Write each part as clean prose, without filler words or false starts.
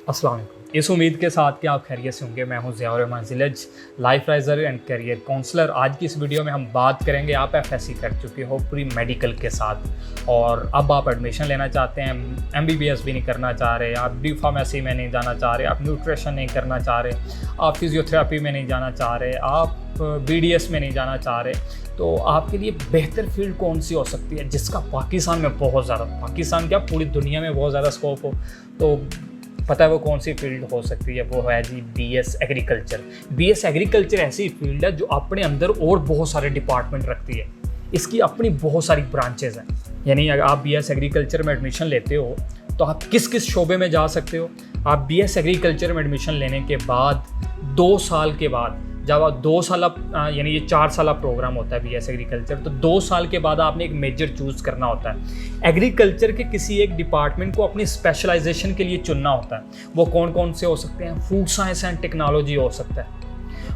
अस्सलाम वालेकुम। इस उम्मीद के साथ कि आप खैरियत से होंगे, मैं हूं ज़िया रहमान ज़िलज, life riser and career counsellor. आज की इस वीडियो में हम बात करेंगे, आप एफएससी कर चुके हो प्री मेडिकल के साथ और अब आप एडमिशन लेना चाहते हैं, एमबीबीएस भी नहीं करना चाह रहे, आप डी फार्मेसी में नहीं जाना चाह रहे, आप न्यूट्रिशन नहीं करना चाह रहे, आप फिजियोथेरेपी में नहीं जाना चाह रहे, आप बीडीएस में नहीं जाना चाह रहे, तो आपके लिए बेहतर फील्ड कौन सी हो सकती है जिसका पाकिस्तान में बहुत ज़्यादा, पाकिस्तान क्या पूरी दुनिया में बहुत ज़्यादा स्कोप हो, तो पता है वो कौन सी फील्ड हो सकती है? वो है जी बीएस एग्रीकल्चर। बीएस एग्रीकल्चर ऐसी फील्ड है जो अपने अंदर और बहुत सारे डिपार्टमेंट रखती है, इसकी अपनी बहुत सारी ब्रांचेज हैं। यानी अगर आप बीएस एग्रीकल्चर में एडमिशन लेते हो तो आप किस किस शोबे में जा सकते हो। आप बीएस एग्रीकल्चर में एडमिशन लेने के बाद 2 साल के बाद, जब आप 2 साल यानी ये 4 साल प्रोग्राम होता है बीएस एग्रीकल्चर, तो 2 साल के बाद आपने एक मेजर चूज़ करना होता है। एग्रीकल्चर के किसी एक डिपार्टमेंट को अपनी स्पेशलाइजेशन के लिए चुनना होता है। वो कौन कौन से हो सकते हैं? फूड साइंस एंड टेक्नोलॉजी हो सकता है,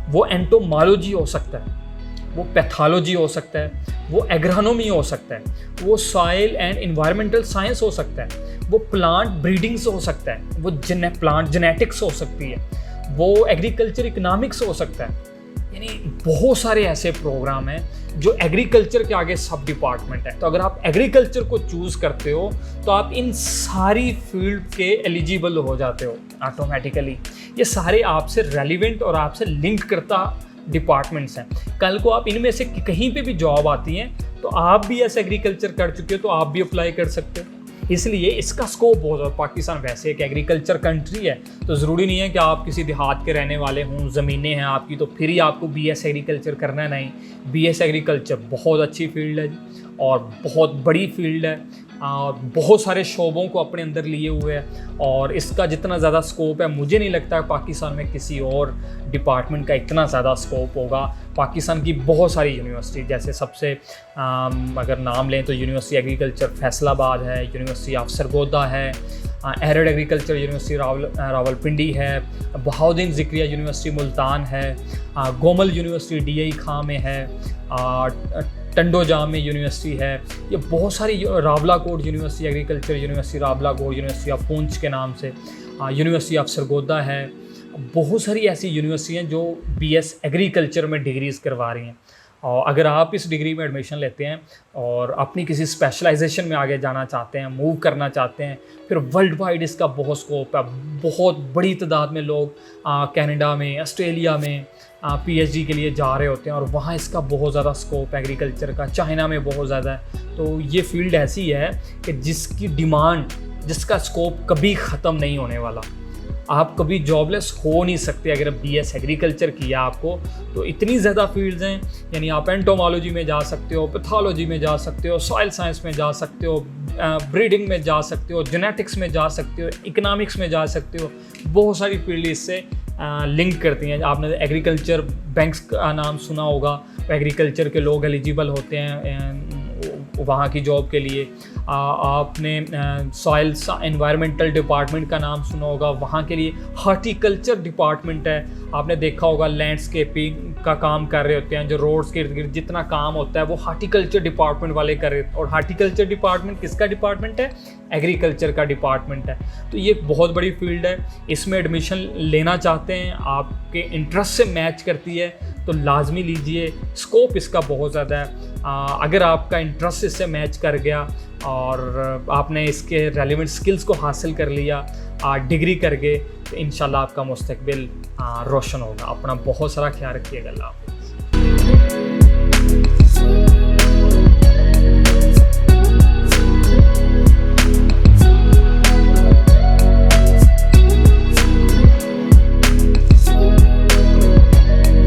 वो एंटोमोलॉजी हो सकता है, वो पैथोलॉजी हो सकता है, वो एग्रोनॉमी हो सकता है, वो सॉइल एंड एनवायरमेंटल साइंस हो सकता है, वो प्लांट ब्रीडिंग्स हो सकता है, वो प्लांट जेनेटिक्स हो सकती है, वो एग्रीकल्चर इकोनॉमिक्स हो सकता है। यानी बहुत सारे ऐसे प्रोग्राम हैं जो एग्रीकल्चर के आगे सब डिपार्टमेंट है। तो अगर आप एग्रीकल्चर को चूज़ करते हो तो आप इन सारी फील्ड के एलिजिबल हो जाते हो ऑटोमेटिकली। ये सारे आपसे रेलिवेंट और आपसे लिंक करता डिपार्टमेंट्स हैं। कल को आप इनमें से कहीं पे भी जॉब आती हैं तो आप भी ऐसे एग्रीकल्चर कर चुके हो तो आप भी अप्लाई कर सकते हो। इसलिए इसका स्कोप बहुत ज़्यादा। पाकिस्तान वैसे एक एग्रीकल्चर कंट्री है, तो ज़रूरी नहीं है कि आप किसी देहात के रहने वाले हों, ज़मीनें हैं आपकी, तो फिर ही आपको बीएस एग्रीकल्चर करना है। नहीं, बीएस एग्रीकल्चर बहुत अच्छी फील्ड है और बहुत बड़ी फील्ड है और बहुत सारे शोबों को अपने अंदर लिए हुए है और इसका जितना ज़्यादा स्कोप है, मुझे नहीं लगता पाकिस्तान में किसी और डिपार्टमेंट का इतना ज़्यादा स्कोप होगा। पाकिस्तान की बहुत सारी यूनिवर्सिटी, जैसे सबसे अगर नाम लें तो यूनिवर्सिटी एग्रीकल्चर फैसलाबाद है, यूनिवर्सिटी ऑफ सरगोदा है, एरिड एग्रीकल्चर यूनिवर्सिटी रावलपिंडी है, बहाउद्दीन ज़िक्रिया यूनिवर्सिटी मुल्तान है, गोमल यूनिवर्सिटी डीआई खां में है, टंडोजाम में यूनिवर्सिटी है। ये बहुत सारी, Rawalakot university agriculture university Rawalakot, university of पूंछ के नाम से, यूनिवर्सिटी ऑफ सरगोदा है। बहुत सारी ऐसी यूनिवर्सिटी हैं जो बीएस एग्रीकल्चर में डिग्रीज़ करवा रही हैं। और अगर आप इस डिग्री में एडमिशन लेते हैं और अपनी किसी स्पेशलाइजेशन में आगे जाना चाहते हैं, मूव करना चाहते हैं, फिर वर्ल्ड वाइड इसका बहुत स्कोप है। बहुत बड़ी तादाद में लोग कनाडा में, ऑस्ट्रेलिया में पीएचडी के लिए जा रहे होते हैं और वहाँ इसका बहुत ज़्यादा स्कोप एग्रीकल्चर का, चाइना में बहुत ज़्यादा है। तो ये फील्ड ऐसी है कि जिसकी डिमांड, जिसका स्कोप कभी ख़त्म नहीं होने वाला। आप कभी जॉबलेस हो नहीं सकते अगर बीएस एग्रीकल्चर किया आपको, तो इतनी ज़्यादा फील्ड्स हैं। यानी आप एंटोमोलॉजी में जा सकते हो, पैथोलॉजी में जा सकते हो, सॉइल साइंस में जा सकते हो, ब्रीडिंग में जा सकते हो, जेनेटिक्स में जा सकते हो, इकोनॉमिक्स में जा सकते हो। बहुत सारी फील्ड इससे लिंक करती हैं। आपने एग्रीकल्चर बैंक्स का नाम सुना होगा, एग्रीकल्चर के लोग एलिजिबल होते हैं वहाँ की जॉब के लिए। आपने सॉइल एनवायरमेंटल डिपार्टमेंट का नाम सुना होगा, वहाँ के लिए हार्टिकल्चर डिपार्टमेंट है। आपने देखा होगा लैंडस्केपिंग का काम कर रहे होते हैं, जो रोड्स के इर्द गिर्द जितना काम होता है वो हार्टिकल्चर डिपार्टमेंट वाले कर रहे हैं। और हार्टिकल्चर डिपार्टमेंट किसका डिपार्टमेंट है? एग्रीकल्चर का डिपार्टमेंट है। तो ये बहुत बड़ी फील्ड है। इसमें एडमिशन लेना चाहते हैं, आपके इंटरेस्ट से मैच करती है तो लाजमी लीजिए। स्कोप इसका बहुत ज़्यादा है। अगर आपका इंटरेस्ट इससे मैच कर गया और आपने इसके रेलिवेंट स्किल्स को हासिल कर लिया डिग्री करके, तो इंशाल्लाह आपका मुस्तकबिल रोशन होगा। अपना बहुत सारा ख्याल रखिएगा। अल्लाह।